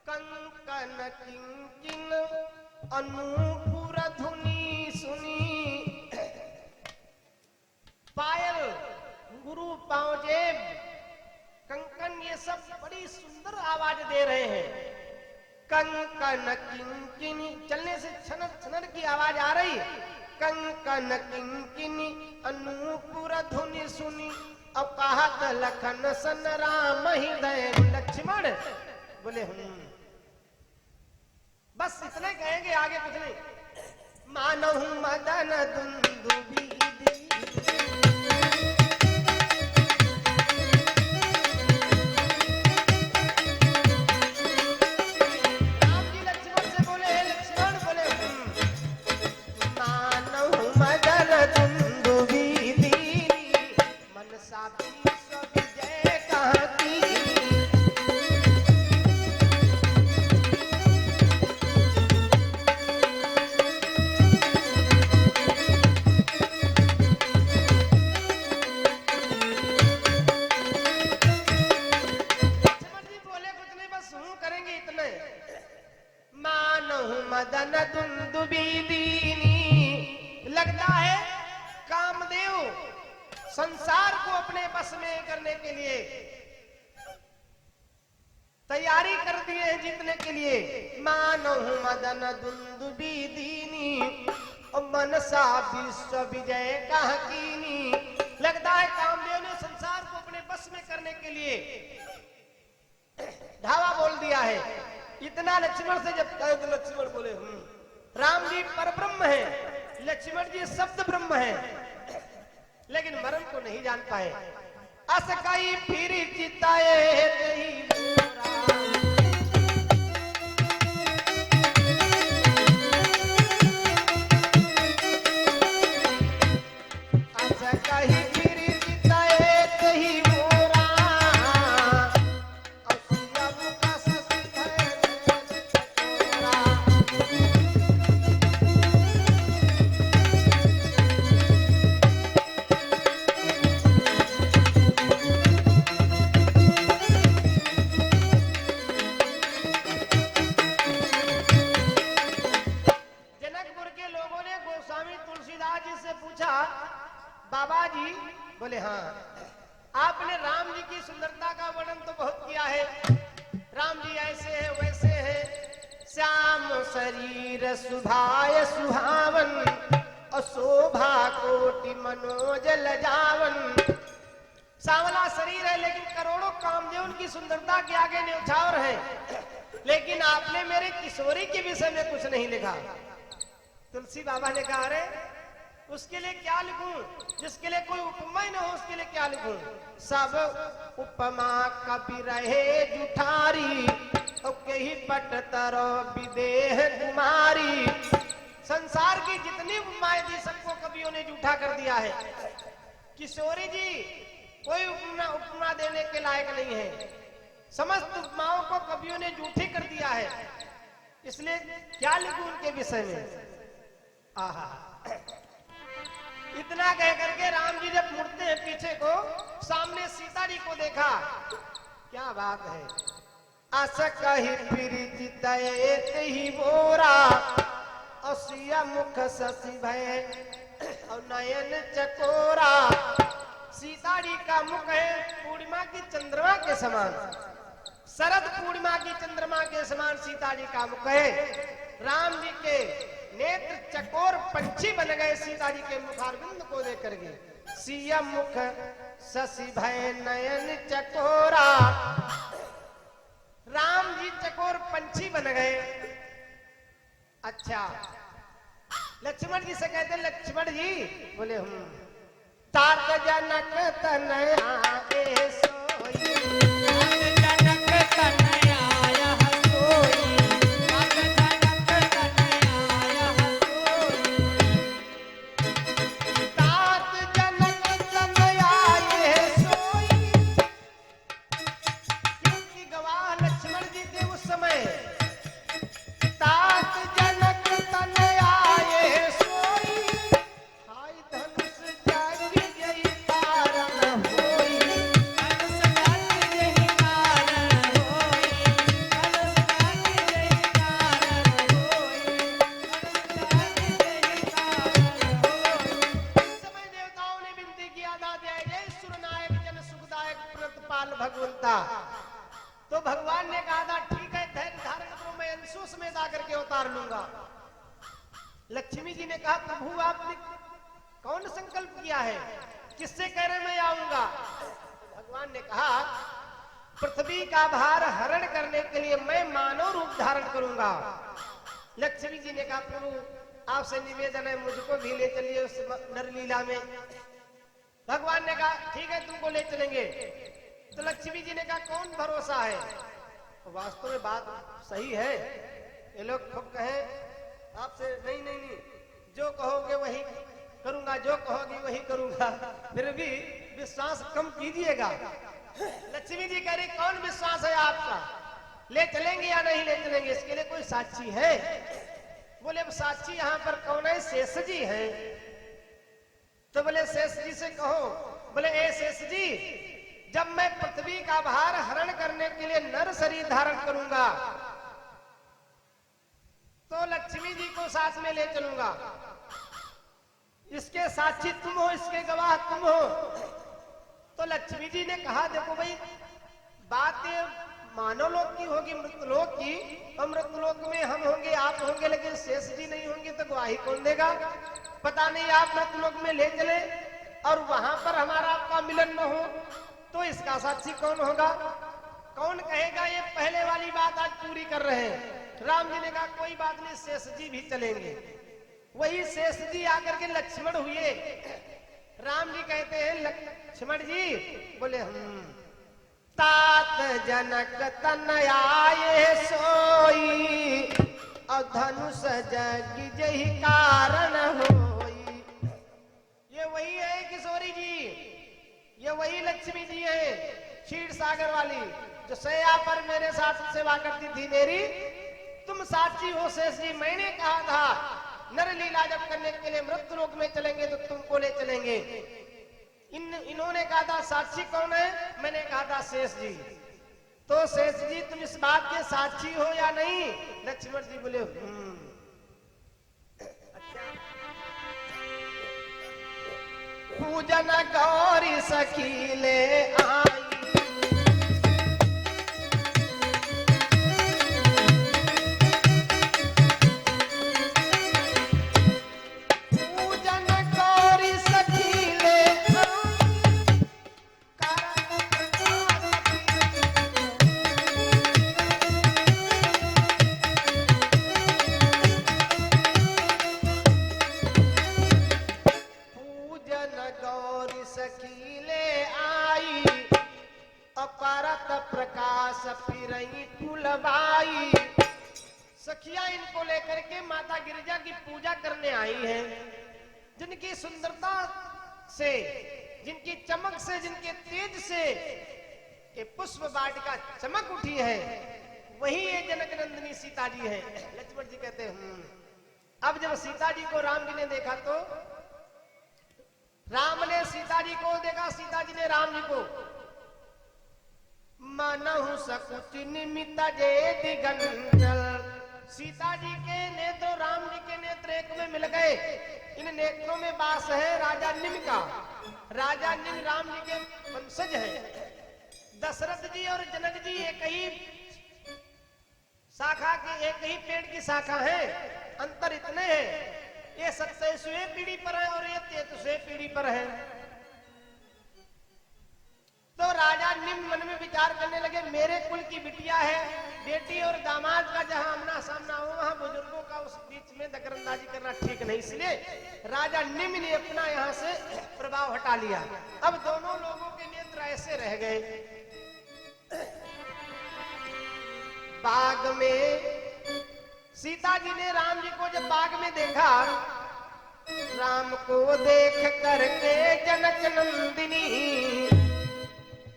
कंकन किंकिन अनूपुर धुनी सुनी, पायल, गुरु, पांवजेब, कंकन, ये सब बड़ी सुंदर आवाज दे रहे हैं। कंकन किंकिनी, चलने से छनर छनर की आवाज आ रही। कंकन किंकिनी अनूपुर धुनी सुनी, अब कहत लखन सन राम हृदय लक्ष्मण। बोले बस इतने कहेंगे, आगे कुछ नहीं। मानहु मदन दुंदुबी राम जी लक्ष्मण से बोले, लक्ष्मण बोले मानहु मदन दुंदुबी दीनी, मनसा विश्व विजय कहती। मदन दुंदुबी दीनी, लगता है कामदेव संसार को अपने बस में करने के लिए तैयारी कर दिए हैं, जीतने के लिए। मानो मदन दुंदुबी दीनी और मनसा विश्व विजय कह कीनी, लगता है कामदेव ने संसार को अपने बस में करने के लिए धावा बोल दिया है। इतना लक्ष्मण से जब कहे तो लक्ष्मण बोले राम जी परब्रह्म है, लक्ष्मण जी शब्द ब्रह्म है, लेकिन मरण को नहीं जान पाए। असकाई फिर चिताए बाबा जी। बोले हाँ, आपने राम जी की सुंदरता का वर्णन तो बहुत किया है। राम जी ऐसे हैं वैसे हैं, श्याम शरीर सुभाय सुहावन, और शोभा कोटि मनोज लजावन। सांवला शरीर है लेकिन करोड़ों कामदेव उनकी सुंदरता के आगे न्यौछावर है। लेकिन आपने मेरे किशोरी के विषय में कुछ नहीं लिखा। तुलसी बाबा ने कहा अरे उसके लिए क्या लिखूं, जिसके लिए कोई उपमा ही न हो उसके लिए क्या लिखूं। सब उपमा कभी रहे जुठारी, ही पट तरो विदेह कुमारी। संसार की जितनी उपमाएं थी सबको कवियों ने जूठा कर दिया है। किशोरी जी कोई उपमा देने के लायक नहीं है। समस्त उपमाओं को कवियों ने जूठी कर दिया है, इसलिए क्या लिखूं उनके विषय में। आहा, इतना कह करके राम जी जब मुड़ते हैं पीछे को, सामने सीता जी को देखा। क्या बात है। अस कही प्रीत ही बोरा, असिया मुख शशि भय और नयन चकोरा। सीता जी का मुख है पूर्णिमा की चंद्रमा के समान, शरद पूर्णिमा की चंद्रमा के समान सीता जी का मुख है। राम जी के नेत्र चकोर पंछी बन गए सीता जी के मुखारविंद को देख करके। सिया मुख शशि भय नयन चकोरा। राम जी चकोर पंछी बन गए। अच्छा, लक्ष्मण जी से कहते लक्ष्मण जी। बोले तात जनक तनया ए सोई, जनक तनया सोई, तो भगवान ने कहा था ठीक है धैर्य धारण करो, मैं अंशु समेत आकर के उतार लूंगा। लक्ष्मी जी ने कहा प्रभु आपने कौन संकल्प किया है, किससे कह रहे मैं आऊंगा? भगवान ने कहा पृथ्वी का भार हरण करने के लिए मैं मानव रूप धारण करूंगा। लक्ष्मी जी ने कहा प्रभु आपसे निवेदन है मुझको भी ले चलिए उस नरलीला में। भगवान ने कहा ठीक है तुमको ले चलेंगे। तो लक्ष्मी जी ने कहा कौन भरोसा है? वास्तव में बात सही है, ये लोग खूब कहे आपसे नहीं नहीं नहीं जो कहोगे वही करूंगा, जो कहोगी वही करूंगा, फिर भी विश्वास कम कीजिएगा। लक्ष्मी जी कह रही कौन विश्वास है आपका, ले चलेंगे या नहीं ले चलेंगे, इसके लिए कोई साक्षी है? बोले अब साक्षी यहाँ पर कौन है? शेष जी है। तो बोले शेष जी से कहो। बोले ए शेष जी जब मैं पृथ्वी का भार हरण करने के लिए नर शरीर धारण करूंगा तो लक्ष्मी जी को साथ में ले चलूंगा, इसके साक्षी तुम हो, इसके गवाह तुम हो। तो लक्ष्मी जी ने कहा देखो भाई बात मानव लोक की होगी, मृतलोक की, और मृतलोक में हम होंगे आप होंगे लेकिन शेष जी नहीं होंगे तो गवाही कौन देगा? पता नहीं आप मृतलोक में ले चले और वहां पर हमारा आपका मिलन न हो तो इसका साक्षी कौन होगा? कौन कहेगा? ये पहले वाली बात आज पूरी कर रहे हैं। राम जी ने कहा कोई बात नहीं शेष जी भी चलेंगे। वही शेष जी आकर के लक्ष्मण हुए। राम जी कहते हैं लक्ष्मण जी, बोले तात जनक तनयाए सोई और धनुष जग जही कारण होई। ये वही है किशोरी जी, ये वही लक्ष्मी जी है क्षीर सागर वाली जो सया पर मेरे साथ सेवा करती थी मेरी। तुम साक्षी हो शेष जी, मैंने कहा था नर लीला जब करने के लिए मृत्यु लोक में चलेंगे तो तुमको ले चलेंगे। इन्होंने कहा था साक्षी कौन है? मैंने कहा था शेष जी। तो शेष जी तुम इस बात के साक्षी हो या नहीं? लक्ष्मण जी बोले अच्छा। पूजन गौरी सखी ले आई, प्रकाश फिरई फुलवाई। सखिया इनको लेकर के माता गिरिजा की पूजा करने आई हैं, जिनकी सुंदरता से, जिनकी चमक से, जिनके तेज से ये पुष्प वाटिका चमक उठी है, वही ये जनक नंदिनी सीता जी है। लक्ष्मण जी कहते हैं अब जब सीता जी को राम जी ने देखा तो राम ने सीता जी को देखा, सीता जी ने राम जी को। मनहु सकुच निमित जे दिगंजल। सीता जी के नेत्र राम जी के नेत्र एक में मिल गए। इन नेत्रों में वास है राजा निम का। राजा निम राम जी के वंशज है। दशरथ जी और जनक जी एक ही शाखा के, एक ही पेड़ की शाखा है, अंतर इतने हैं। ये 27वें पीढ़ी पर है और ये 33वें पीढ़ी पर है। तो राजा निम मन में विचार करने लगे मेरे कुल की बिटिया है, बेटी और दामाद का जहां आमना सामना हो वहां बुजुर्गों का उस बीच में दखलंदाजी करना ठीक नहीं, इसलिए राजा निम ने अपना यहां से प्रभाव हटा लिया। अब दोनों लोगों के नेत्र ऐसे रह गए। बाग में सीता जी ने राम जी को जब बाग में देखा, राम को देख करके जनक नंदिनी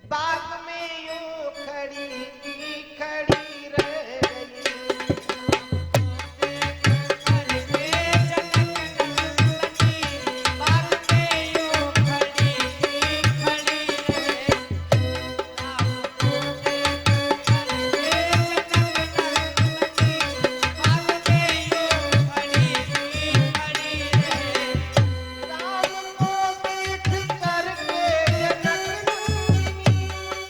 बाग में यूं खड़ी की खड़ी रह गई। बाग में यूं खड़ी की खड़ी रह राम को देख करके जनक नंदिनी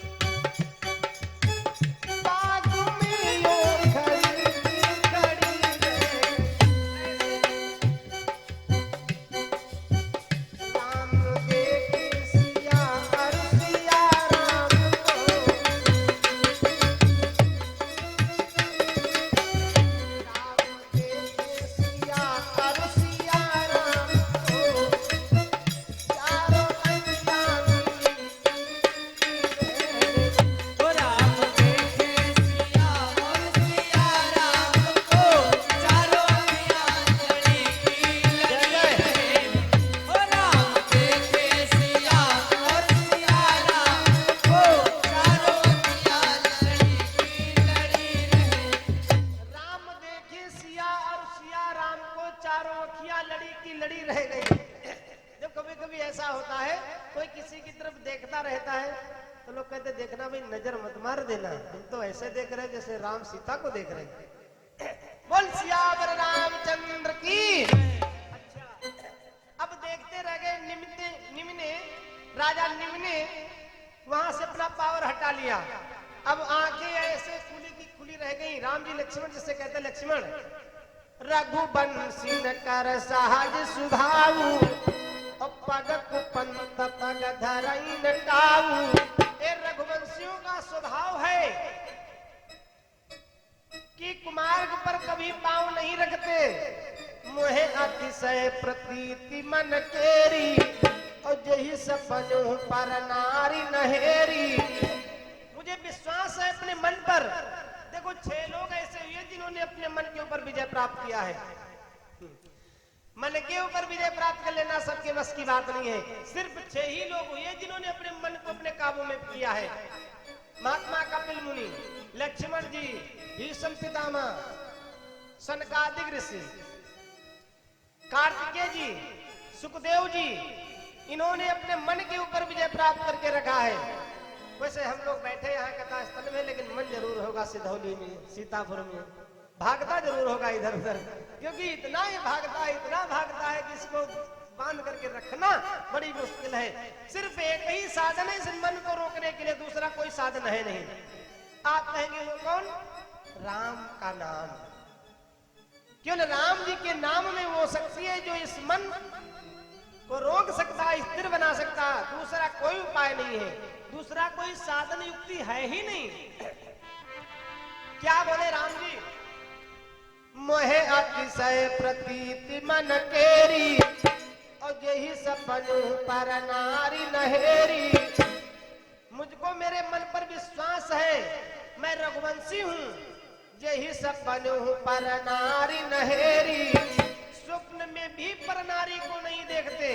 लोग कहते देखना भाई नजर मत मार देना, तुम तो ऐसे देख रहे जैसे राम सीता को देख रहे हैं। बोल सियावर रामचंद्र की। अच्छा, अब देखते रह गए। निम्ने राजा निम्ने वहां से अपना पावर हटा लिया। अब आंखें ऐसे खुली की खुली रह गई। राम जी लक्ष्मण जिसे कहते लक्ष्मण, रघुवंशी न कर सहज सुभाऊ, पग कुपंत पग धरई न काऊ। ये रघुवंशियों का स्वभाव है कि कुमार्ग पर कभी पांव नहीं रखते। मोहे अतिशय प्रतीति मन केरी, और यही सपनों पर नारी नहेरी। मुझे विश्वास है अपने मन पर। देखो 6 लोग ऐसे हुए जिन्होंने अपने मन के ऊपर विजय प्राप्त किया है। मन के ऊपर विजय प्राप्त कर लेना सबके बस की बात नहीं है। सिर्फ 6 ही लोग हुए जिन्होंने अपने मन को अपने काबू में किया है। महात्मा कपिल मुनि, लक्ष्मण जी, भीष्म पितामह, सनकादिक ऋषि, कार्तिकेय जी, सुखदेव जी, इन्होंने अपने मन के ऊपर विजय प्राप्त करके रखा है। वैसे हम लोग बैठे यहाँ कथा स्थल में, लेकिन मन जरूर होगा सिधौली में, सीतापुर में, भागता जरूर होगा इधर उधर, क्योंकि इतना भागता है कि इसको बांध करके रखना बड़ी मुश्किल है। सिर्फ एक ही साधन है इस मन को रोकने के लिए, दूसरा कोई साधन है नहीं। आप कहेंगे वो कौन? राम का नाम। केवल राम जी के नाम में वो शक्ति है जो इस मन को रोक सकता, स्थिर बना सकता। दूसरा कोई उपाय नहीं है, दूसरा कोई साधन युक्ति है ही नहीं। क्या बोले राम जी? मोहे अतिशय प्रतीति मन केरी, और यही सपनों पर नारी नहेरी। मुझको मेरे मन पर विश्वास है, मैं रघुवंशी हूँ। यही सपनों पर नारी नहेरी। स्वप्न में भी पर नारी को नहीं देखते।